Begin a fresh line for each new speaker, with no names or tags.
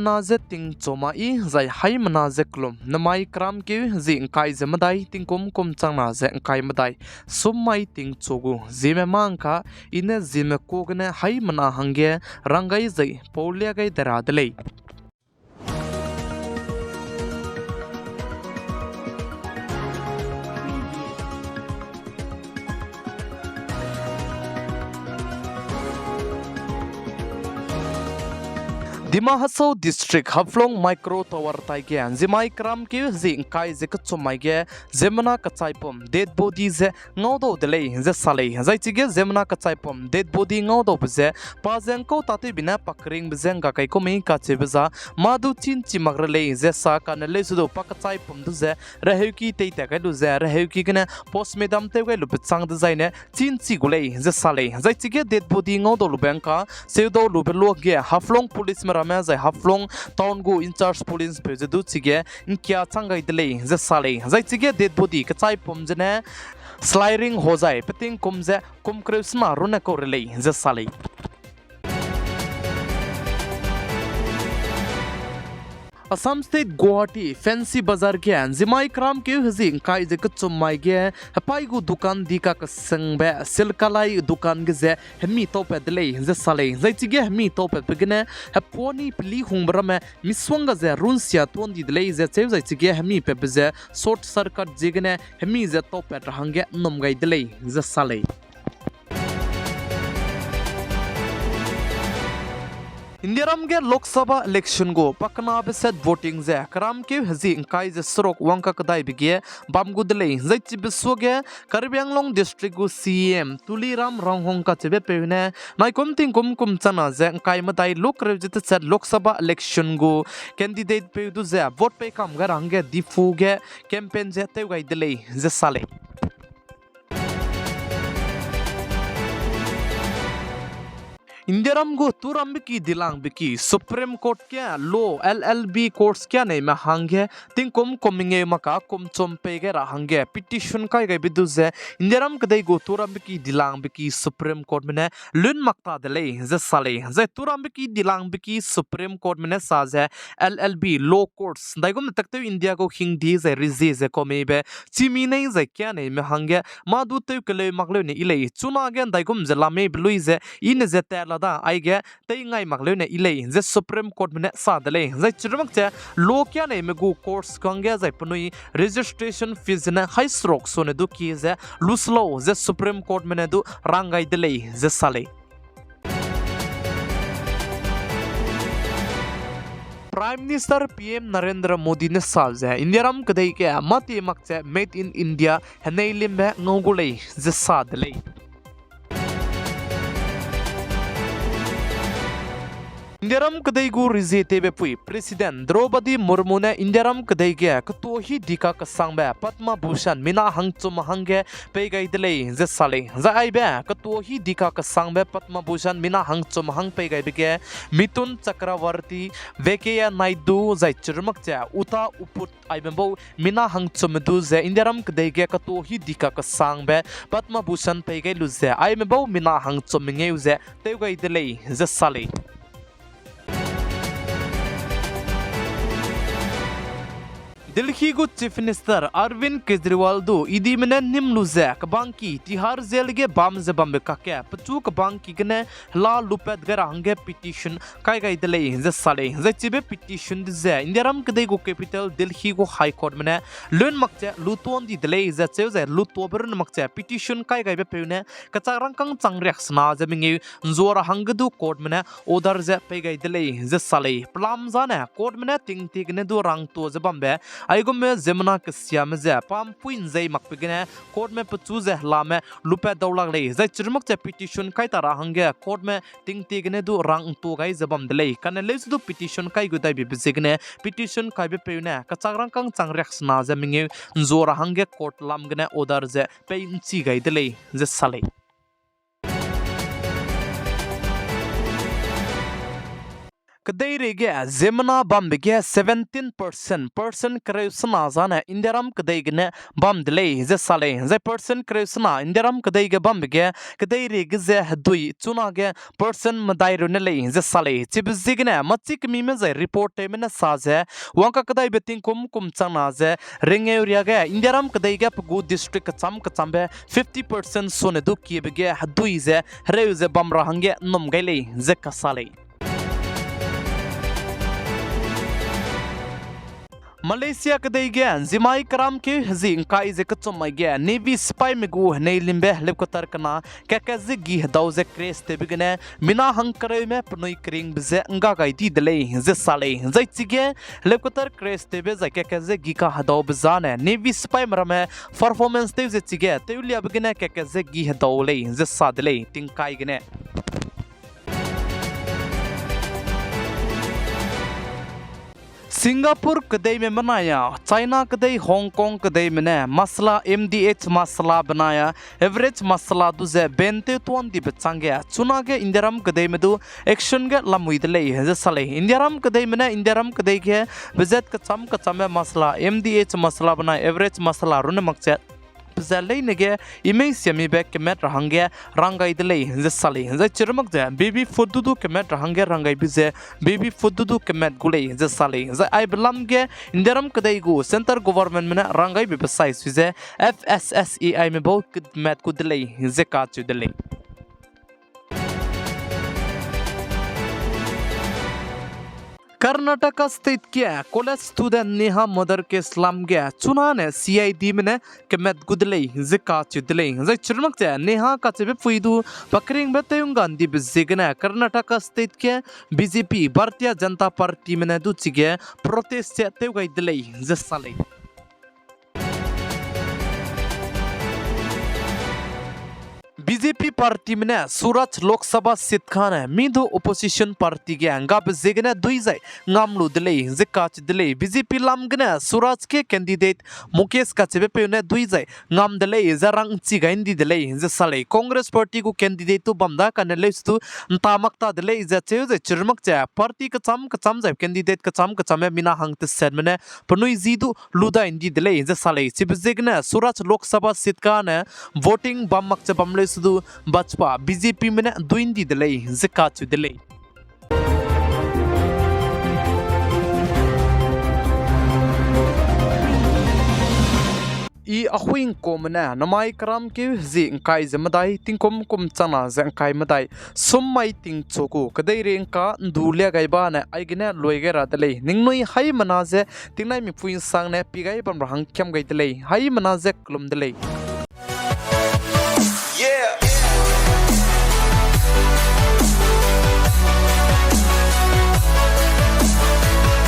manaze ting choma I zai hai manaze klum namai kram ke zi kai zemadai ting kum changna ze kai madai summai ting chogu zime mangka ine zime kogne hai mana hange rangai zai polya gai daradlei Dima Hasau district Haflong micro tower taige Zimai kram ke zi kai ze ka chomai ge Zemana ka chaipom dead body ze ngaudo delay ze salei zai chige Zemana ka chaipom dead body ngaudo bze pa zeng ko tate bina pakring bzeng ga kai ko mei ka chebza madu chin chimagra le ze sa ka na le sudo pak chaipom du ze rahu ki tei ta ka du ze rahu ki gna post medam te ga lu chang du zai ne chin chi gulei ze salei zai chige dead body ngaudo lu banka seudo lu belo ge Haflong police zai Haflong town go in charge police peze du chige kya changai dele ze sale zai chige dead body ka chai pom jene sliding ho jai peting kumje kum krisma runa ko relay ze sale Assam State Guwahati Fancy Bazaar ke Zimai kram ke hazi kai je ka chumai ge hapai gu dukan dika ka sangbe silkalai dukan ge je hemi to pedle je sale zai chige hemi to ped pegene haponi pli hungbra me miswanga je runsia ton di dle je che zai chige hemi pe je short circuit jegene hemi je to ped hange nomgai dle je sale Indiaram ge Lok Sabha election go pakna beset voting ze kram ke hazi kai je srok wangka kadai bige bamgudle zai chi biswo ge Karbianglong district go CM Tuliram Ronghong ka chebe pevne nai komting kum chana ze kai madai lok rejit set Lok Sabha election go candidate pe du ze vote pe kam ga range difu ge campaign je te gai dele ze sale Indiaram go turam biki dilang biki Supreme Court kya law LLB courts kya nei ma hange ting kominge maka chompe ge ra hange petition kai ga bidu ze Indiaram kadai go turam biki dilang biki Supreme Court mene lun makta dele ze sale ze turam biki dilang biki Supreme Court mene sa ze LLB law courts dai gom takte India go hindi ze rizi ze komebe chimi nei ze kya nei ma hange ma du te kele makle ne ile chuna gen dai gom ze lame blui ze in ze da ai ge tei ngai makle ne ilei je Supreme Court mene sa dele zai chirmak che lo kya ne me go course kangge zai punui registration fees ne high stroke so ne du ki je luslo je Supreme Court mene du rangai dele je sale Prime Minister PM Narendra Modi ne salze Indiaram kadai ke mati makche made in India hanei limbe ngogulei je sa dele Indiaram kadai gu rize tebe pui President Draupadi Murmu ne Indiaram kadai ge kato hi dika ka sangbe Padma Bhushan mina hangchum hange pegai dele je sale za ai be kato hi dika ka sangbe Padma Bhushan mina hangchum hang pegai bege Mitun Chakravarti Vekeya Naidu zai chirmak cha uta uput ai bembo mina hangchum du je Indiaram kadai ge kato hi dika ka sangbe Padma Bhushan pegai lu je ai bembo mina hangchum ngeu je tegai dele je sale Delhi go Chief Minister Arvind Kejriwal do idi mene nimlu ze kabanki Tihar jail ge bam ze bambe kakya pachu kabanki gene la lupet gara hange petition kai gai dele ze sale ze chibe petition de ze Indiaram kdai go capital Delhi go High Court mene lun makche luton di dele ze che ze lutober makche petition kai gai be peune kacharang kang changrek sna ze mingi nzora hangdu court mene order ze pe gai dele ze sale plam zane court mene ting tig ne do rang to ze bambe Aigom me Zemana Kasyam ze pam puin zai makpegene court me pachu ze lame lupe dawlag le zai chirmak che petition kai tara hange court me ting tigene du rang to gai zabam dele kan le su petition kai gu dai bi bizigne petition kai be peune kachagrang kang changrek sna ze minge nzora hange court lam gene order ze pe inchi gai dele ze sale Kadai rege zemna bam bege 17% kreusna zana indiaram kadai gne bam delay ze sale ze person kreusna indiaram kadai ge bam bege kadai rege ze hadui chuna ge person madai runele ze sale chibzigne machik mi me ze report te me sa ze wanka kadai beting kum chana ze ringe uriya ge indiaram kadai ge pgu district ka chambe 50% sone du ki bege hadui ze reuze bam rahange nom gaile ze kasale Malaysia kadai gen zimai karam ke zing kai ze kachomai ge navy spy megu nei limbe helicopter kana kakaze gi dauze crash te bigene mina hankare me pnoi kring bze nga gai di dele ze sale zai chige helicopter crash te be za kakaze gi ka hadaw bzane navy spy marame performance te ze chige te ulia bigene kakaze gi hadaw le ze sadle ting kai gene Singapore kadai में बनाया China kadai Hong Kong kadai में ने मसला MDH मसला बनाया average मसला दुजे बेंते तुम दी बच्चांगे चुना के इंदिराम kadai में दो एक्शन के लमुई दले है जैसे इंदिराम kadai में ने इंदिराम kadai के विजेट का चम में मसला MDH मसला बनाया average मसला रुने मकसद Zalay nege imay semi back kemet rahange rangai delay ze sali ze chirmak ze baby fodudu kemet rahange rangai bize baby fodudu kemet gulay ze sali ze ai belam ge inderam kadai go center government mena rangai bi besai ze FSSEI me bol kemet ku delay ze ka chu delay Karnataka state के college student Neha mother के slum के चुना ने CID में ने केमेत गुदले जिका चुदले जे चुरमक जे नेहा का चबे फुइदु पकरिंग बेतेयुं Gandhi बिजिगने Karnataka state के BJP भारतीय जनता पार्टी में ने दुचिगे प्रोटेस्ट ते गइदले जे साले BJP पार्टी में सूरज लोकसभा सीट खाने मिदो ओपोजिशन पार्टी के अंगाब जेगने दुई जाय ngamlu दिले जिकाच दिले BJP लामगने सूरज के कैंडिडेट मुकेश काचबे पेने दुई जाय ngam दिले जरंग चिगाइंदी दिले जसाले कांग्रेस पार्टी को कैंडिडेट तो बमदा कनले स्तु तामकता दिले जचे जे चिरमक चा पार्टी का चम जाय कैंडिडेट का चम मिना हंगत सेडमने पनुई जीदु लुदा इंदी दिले जसाले चिबजेगने सूरज लोकसभा सीट खाने वोटिंग बमक च बमले सुदु बचपा BJP में दुइंदी दिले जिकाचु दिले I ahuing komna namai karam ke zing kai zamadai tingkom kum chana zang kai madai sommai ting choku kadai reng ka ndulya gaiba na aigna loigera dale ningnoi hai manaze tingnai mi puin sang ne pigai bam rahang kyam gai dale hai manaze klum dale